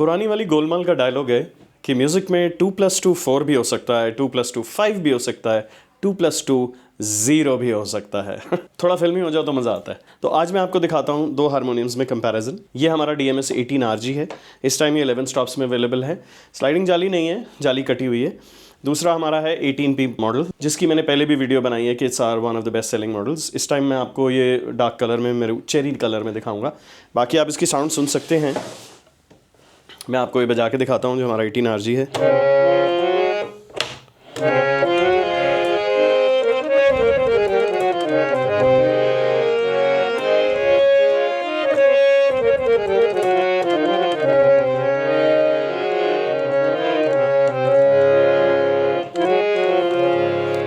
पुरानी वाली गोलमाल का डायलॉग है कि म्यूज़िक में 2+2 4 भी हो सकता है, 2+2 5 भी हो सकता है, 2+2 0 भी हो सकता है। थोड़ा फिल्मी हो जाओ तो मज़ा आता है। तो आज मैं आपको दिखाता हूँ दो हारमोनियम्स में कंपैरिजन। ये हमारा DMS 18RG है। इस टाइम ये 11 स्टॉप्स में अवेलेबल है। स्लाइडिंग जाली नहीं है, जाली कटी हुई है। दूसरा हमारा है 18P मॉडल, जिसकी मैंने पहले भी वीडियो बनाई है कि it's are one of the best selling models. इस टाइम मैं आपको ये डार्क कलर में, मेरे चेरी कलर में दिखाऊंगा। बाकी आप इसकी साउंड सुन सकते हैं। मैं आपको ये बजा के दिखाता हूँ जो हमारा 18RG है।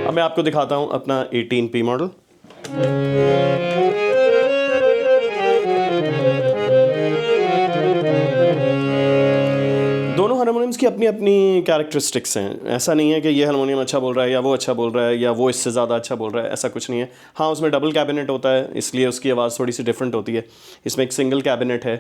अब मैं आपको दिखाता हूँ अपना 18P मॉडल। दोनों हारमोनियम्स की अपनी अपनी कैरेक्टरिस्टिक्स हैं। ऐसा नहीं है कि ये हारमोनियम अच्छा बोल रहा है या वो अच्छा बोल रहा है या वो इससे ज़्यादा अच्छा बोल रहा है, ऐसा कुछ नहीं है। हाँ, उसमें डबल कैबिनेट होता है, इसलिए उसकी आवाज़ थोड़ी सी डिफरेंट होती है। इसमें एक सिंगल कैबिनेट है,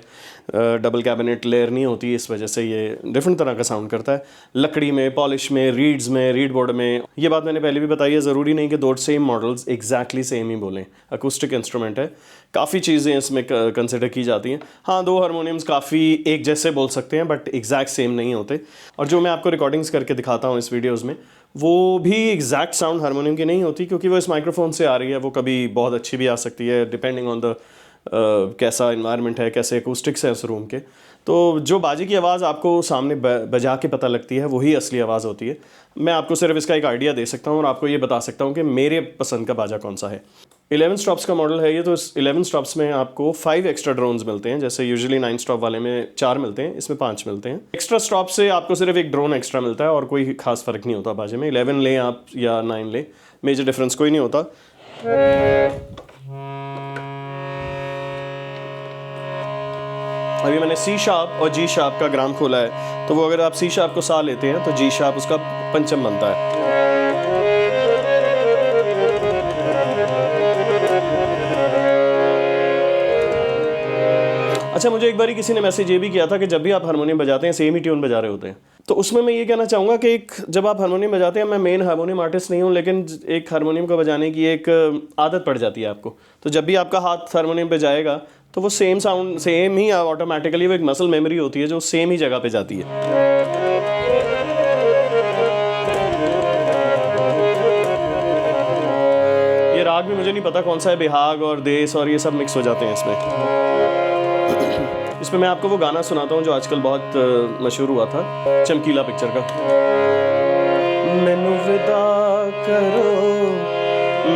डबल कैबिनेट लेयर नहीं होती, इस वजह से ये डिफरेंट तरह का साउंड करता है। लकड़ी में, पॉलिश में, रीड्स में, रीड बोर्ड में। ये बात मैंने पहले भी बताई है, ज़रूरी नहीं कि दो सेम मॉडल्स एग्जैक्टली सेम ही बोलें। अकूस्टिक इंस्ट्रूमेंट है, काफ़ी चीज़ें इसमें कंसिडर की जाती हैं। हाँ, दो हारमोनियम्स काफ़ी एक जैसे बोल सकते हैं बट एग्जैक्ट सेम नहीं होते। और जो मैं आपको रिकॉर्डिंग्स करके दिखाता हूँ इस वीडियोस में, वो भी एग्जैक्ट साउंड हारमोनियम की नहीं होती, क्योंकि वो इस माइक्रोफोन से आ रही है। वो कभी बहुत अच्छी भी आ सकती है डिपेंडिंग ऑन द कैसा इन्वायरमेंट है, कैसे अकूस्टिक्स है उस रूम के। तो जो बाजे की आवाज़ आपको सामने बजा के पता लगती है, वही असली आवाज़ होती है। मैं आपको सिर्फ इसका एक आइडिया दे सकता हूँ और आपको ये बता सकता हूँ कि मेरे पसंद का बाजा कौन सा है। 11 स्टॉप्स का मॉडल है ये। तो इस 11 स्टॉप्स में आपको 5 एक्स्ट्रा ड्रोन्स मिलते हैं, जैसे यूजुअली 9 स्टॉप वाले में 4 मिलते हैं, इसमें 5 मिलते हैं। एक्स्ट्रा स्टॉप से आपको सिर्फ एक ड्रोन एक्स्ट्रा मिलता है और कोई खास फ़र्क नहीं होता बाजे में। 11 लें आप या 9 लें, मेजर डिफरेंस कोई नहीं होता। अभी मैंने C शार्प और G शार्प का ग्राम खोला है, तो वो अगर आप C शार्प को सा लेते हैं तो G शार्प उसका पंचम बनता है। अच्छा, मुझे एक बार किसी ने मैसेज ये भी किया था कि जब भी आप हारमोनियम बजाते हैं सेम ही ट्यून बजा रहे होते हैं। तो उसमें मैं ये कहना चाहूँगा कि एक जब आप हारमोनियम बजाते हैं, मैं मेन हारमोनियम आर्टिस्ट नहीं हूँ, लेकिन एक हारमोनियम को बजाने की एक आदत पड़ जाती है आपको। तो जब भी आपका हाथ हारमोनियम पे जाएगा तो वो सेम साउंड, सेम ही ऑटोमेटिकली, वो एक मसल मेमोरी होती है जो सेम ही जगह पे जाती है। ये राग भी मुझे नहीं पता कौन सा है, बिहाग और देस और ये सब मिक्स हो जाते हैं इसमें मैं आपको वो गाना सुनाता हूँ जो आजकल बहुत मशहूर हुआ था, चमकीला पिक्चर का। मैनू विदा करो,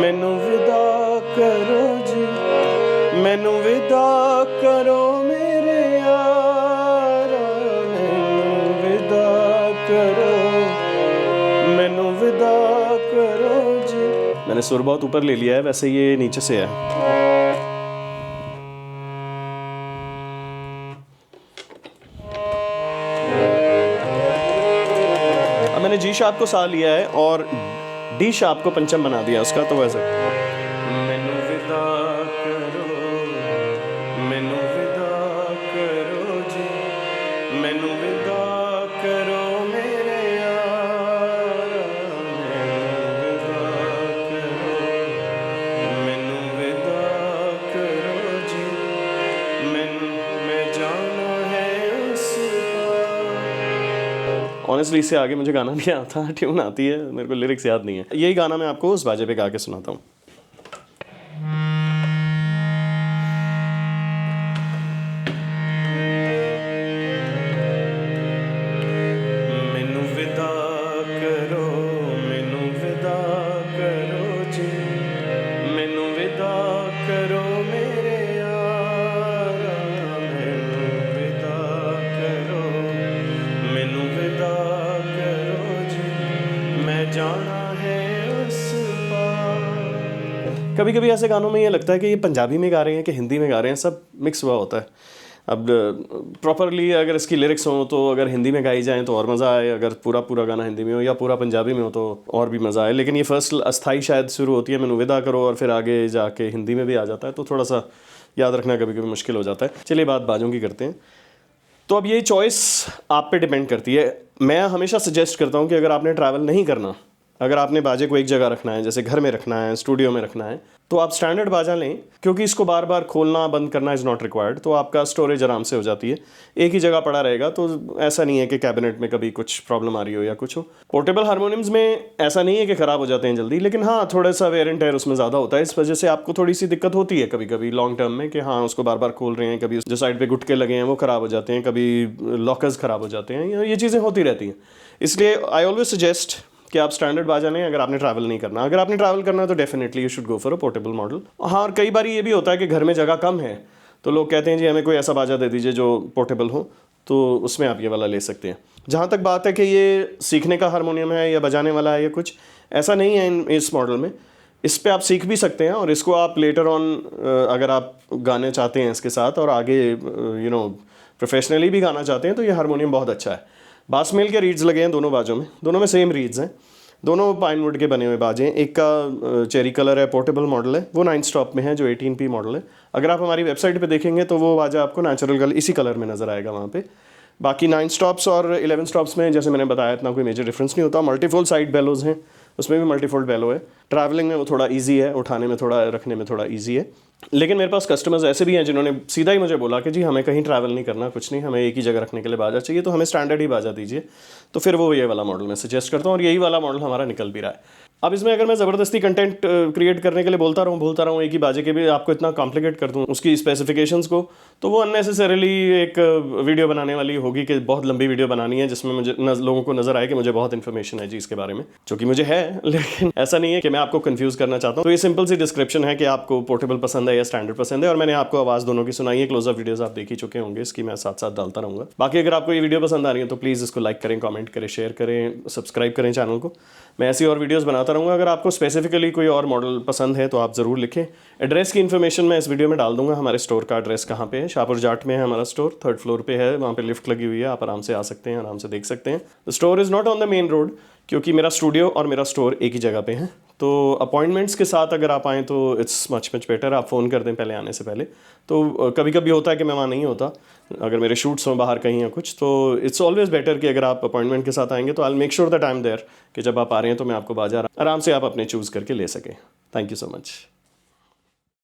मैनू विदा करो जी, मैनू विदा करो मेरे यारा, मैनू विदा करो, मैनू विदा करो जी। मैंने सुर बहुत ऊपर ले लिया है, वैसे ये नीचे से है। मैंने G शार्प को सा लिया है और D शार्प को पंचम बना दिया उसका, तो वैसे मैनू विदा करो, मैनू विदा करो जी, मैनू विदा करो मेरे यारा, मैनू विदा करो जी, मैं जाना है उस पार। ऑनेस्टली इससे आगे मुझे गाना नहीं आता, ट्यून आती है, मेरे को लिरिक्स याद नहीं है। यही गाना मैं आपको उस बाजे पे गा के सुनाता हूँ। मैनू विदा करो, मैनू विदा करो जी, मैनू विदा करो मेरे यारा, मैनू विदा करो, मैनू विदा करो जी, मैं जाना है उस पार। कभी कभी ऐसे गानों में ये लगता है कि ये पंजाबी में गा रहे हैं कि हिंदी में गा रहे हैं, सब मिक्स हुआ होता है। अब प्रॉपरली अगर इसकी लिरिक्स हो तो अगर हिंदी में गाई जाएँ तो और मज़ा आए, अगर पूरा पूरा गाना हिंदी में हो या पूरा पंजाबी में हो तो और भी मज़ा आए। लेकिन ये फर्स्ट अस्थाई शायद शुरू होती है मैनू विदा करो और फिर आगे जाके हिंदी में भी आ जाता है, तो थोड़ा सा याद रखना कभी कभी मुश्किल हो जाता है। चलिए बात बाजों की करते हैं। तो अब ये चॉइस आप पे डिपेंड करती है। मैं हमेशा सजेस्ट करता हूँ कि अगर आपने ट्रैवल नहीं करना, अगर आपने बाजे को एक जगह रखना है, जैसे घर में रखना है, स्टूडियो में रखना है, तो आप स्टैंडर्ड बाजा लें, क्योंकि इसको बार बार खोलना बंद करना इज़ नॉट रिक्वायर्ड। तो आपका स्टोरेज आराम से हो जाती है, एक ही जगह पड़ा रहेगा। तो ऐसा नहीं है कि कैबिनेट में कभी कुछ प्रॉब्लम आ रही हो या कुछ हो। पोर्टेबल हारमोनियम्स में ऐसा नहीं है कि ख़राब हो जाते हैं जल्दी, लेकिन हाँ, थोड़ा सा वेयर एंड टेयर उसमें ज़्यादा होता है। इस वजह से आपको थोड़ी सी दिक्कत होती है कभी कभी लॉन्ग टर्म में, कि हाँ उसको बार बार खोल रहे हैं, कभी जो साइड पे गुटके लगे हैं वो ख़राब हो जाते हैं, कभी लॉकर्स ख़राब हो जाते हैं, ये चीज़ें होती रहती हैं। इसलिए आई ऑलवेज सजेस्ट कि आप स्टैंडर्ड बाजा लें अगर आपने ट्रैवल नहीं करना। अगर आपने ट्रैवल करना है तो definitely you should go for a portable model. हाँ, और कई बार ये भी होता है कि घर में जगह कम है, तो लोग कहते हैं जी हमें कोई ऐसा बाजा दे दीजिए जो पोर्टेबल हो, तो उसमें आप ये वाला ले सकते हैं। जहाँ तक बात है कि ये सीखने का हारमोनियम है या बजाने वाला है या कुछ, ऐसा नहीं है इस मॉडल में। इस पे आप सीख भी सकते हैं और इसको आप लेटर ऑन अगर आप गाने चाहते हैं इसके साथ और आगे प्रोफेशनली भी गाना चाहते हैं, तो ये हारमोनियम बहुत अच्छा है। बासमेल के रीड्स लगे हैं दोनों बाजों में, दोनों में सेम रीड्स हैं, दोनों पाइन वुड के बने हुए बाजे हैं। एक का चेरी कलर है, पोर्टेबल मॉडल है, वो 9 स्टॉप में है जो 18P मॉडल है। अगर आप हमारी वेबसाइट पे देखेंगे तो वो बाजा आपको नेचुरल कलर इसी कलर में नज़र आएगा वहाँ पे। बाकी 9 स्टॉप्स और 11 स्टॉप्स में जैसे मैंने बताया इतना कोई मेजर डिफरेंस नहीं होता। मल्टीफोल साइड बेलोज हैं, उसमें भी मल्टीफोल्ड बेलो है। ट्रैवलिंग में वो थोड़ा इजी है, उठाने में थोड़ा, रखने में थोड़ा इजी है। लेकिन मेरे पास कस्टमर्स ऐसे भी हैं जिन्होंने सीधा ही मुझे बोला कि जी हमें कहीं ट्रैवल नहीं करना, कुछ नहीं, हमें एक ही जगह रखने के लिए बाजा चाहिए, तो हमें स्टैंडर्ड ही बाजा दीजिए। तो फिर वो ये वाला मॉडल मैं सजेस्ट करता हूँ और यही वाला मॉडल हमारा निकल भी रहा है। अब इसमें अगर मैं ज़बरदस्ती कंटेंट क्रिएट करने के लिए बोलता रहूँ एक ही बाजे के भी आपको इतना कॉम्प्लिकेट कर दूँ उसकी स्पेसिफिकेशंस को, तो वो अननेसेसरीली एक वीडियो बनाने वाली होगी कि बहुत लंबी वीडियो बनानी है जिसमें मुझे लोगों को नजर आए कि मुझे बहुत इन्फॉर्मेशन है जी इसके बारे में, जो कि मुझे है, लेकिन ऐसा नहीं है कि मैं आपको कंफ्यूज करना चाहता हूँ। तो ये सिंपल सी डिस्क्रिप्शन है कि आपको पोर्टेबल पसंद है या स्टैंडर्ड पसंद है, और मैंने आपको आवाज़ दोनों की सुनाई है। क्लोजअप वीडियोस आप देख ही चुके होंगे, इसकी मैं साथ साथ डालता रहूँगा। बाकी अगर आपको ये वीडियो पसंद आ रही है तो प्लीज़ इसको लाइक करें, कमेंट करें, शेयर करें, सब्सक्राइब करें चैनल को। मैं ऐसी और वीडियोस बनाता रहूँगा। अगर आपको स्पेसिफिकली कोई और मॉडल पसंद है तो आप ज़रूर लिखें। एड्रेस की इन्फॉर्मेशन मैं इस वीडियो में डाल दूंगा। हमारे स्टोर का एड्रेस कहाँ पे है, शाहपुर जाट में है हमारा स्टोर, 3rd फ्लोर पे है, वहाँ पे लिफ्ट लगी हुई है, आप आराम से आ सकते हैं, आराम से देख सकते हैं। The store is not on the main road, क्योंकि मेरा स्टूडियो और मेरा स्टोर एक ही जगह पे है। तो अपॉइंटमेंट्स के साथ अगर आप आएँ तो इट्स मच बेटर। आप फ़ोन कर दें पहले आने से पहले। तो कभी कभी होता है कि मैं वहाँ नहीं होता, अगर मेरे शूट्स हों बाहर कहीं या कुछ, तो इट्स ऑलवेज बेटर कि अगर आप अपॉइंटमेंट के साथ आएंगे तो I will make sure that I am there, कि जब आप आ रहे हैं तो मैं आपको बाजा आराम से आप अपने चूज़ करके ले सकें। Thank you so much.